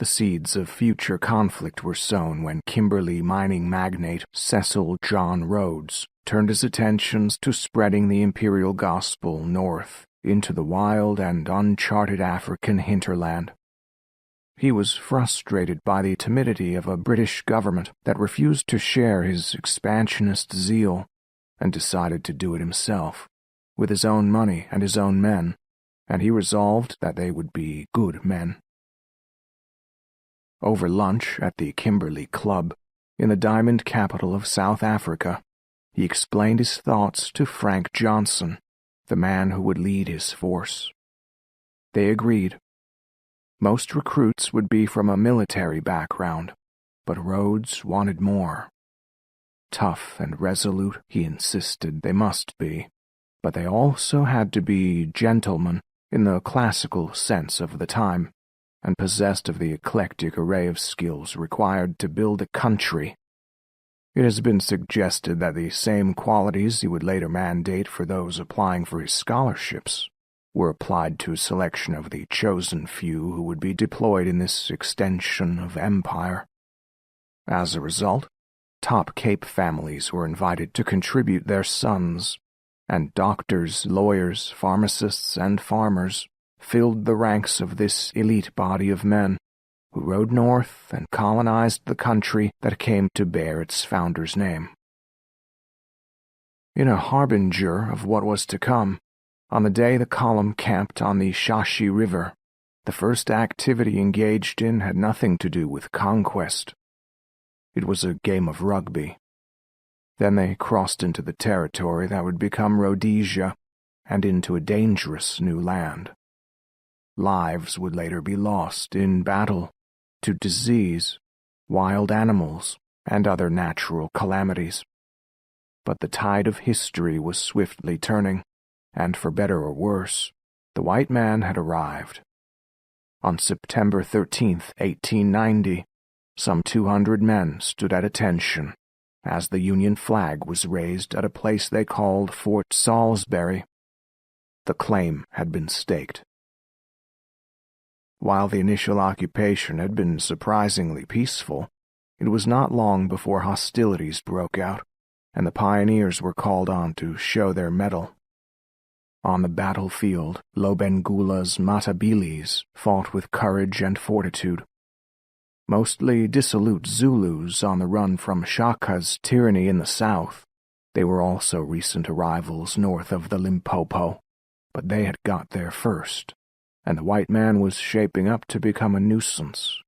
The seeds of future conflict were sown when Kimberley mining magnate Cecil John Rhodes turned his attentions to spreading the imperial gospel north into the wild and uncharted African hinterland. He was frustrated by the timidity of a British government that refused to share his expansionist zeal and decided to do it himself, with his own money and his own men, and he resolved that they would be good men. Over lunch at the Kimberley Club, in the diamond capital of South Africa, he explained his thoughts to Frank Johnson, the man who would lead his force. They agreed. Most recruits would be from a military background, but Rhodes wanted more. Tough and resolute, he insisted they must be, but they also had to be gentlemen in the classical sense of the time, and possessed of the eclectic array of skills required to build a country. It has been suggested that the same qualities he would later mandate for those applying for his scholarships were applied to a selection of the chosen few who would be deployed in this extension of empire. As a result, top Cape families were invited to contribute their sons, and doctors, lawyers, pharmacists, and farmers filled the ranks of this elite body of men who rode north and colonized the country that came to bear its founder's name. In a harbinger of what was to come, on the day the column camped on the Shashi River, the first activity engaged in had nothing to do with conquest. It was a game of rugby. Then they crossed into the territory that would become Rhodesia and into a dangerous new land. Lives would later be lost in battle, to disease, wild animals, and other natural calamities. But the tide of history was swiftly turning, and for better or worse, the white man had arrived. On September 13, 1890, some 200 men stood at attention as the Union flag was raised at a place they called Fort Salisbury. The claim had been staked. While the initial occupation had been surprisingly peaceful, it was not long before hostilities broke out, and the pioneers were called on to show their mettle. On the battlefield, Lobengula's Matabilis fought with courage and fortitude. Mostly dissolute Zulus on the run from Shaka's tyranny in the south, they were also recent arrivals north of the Limpopo, but they had got there first, and the white man was shaping up to become a nuisance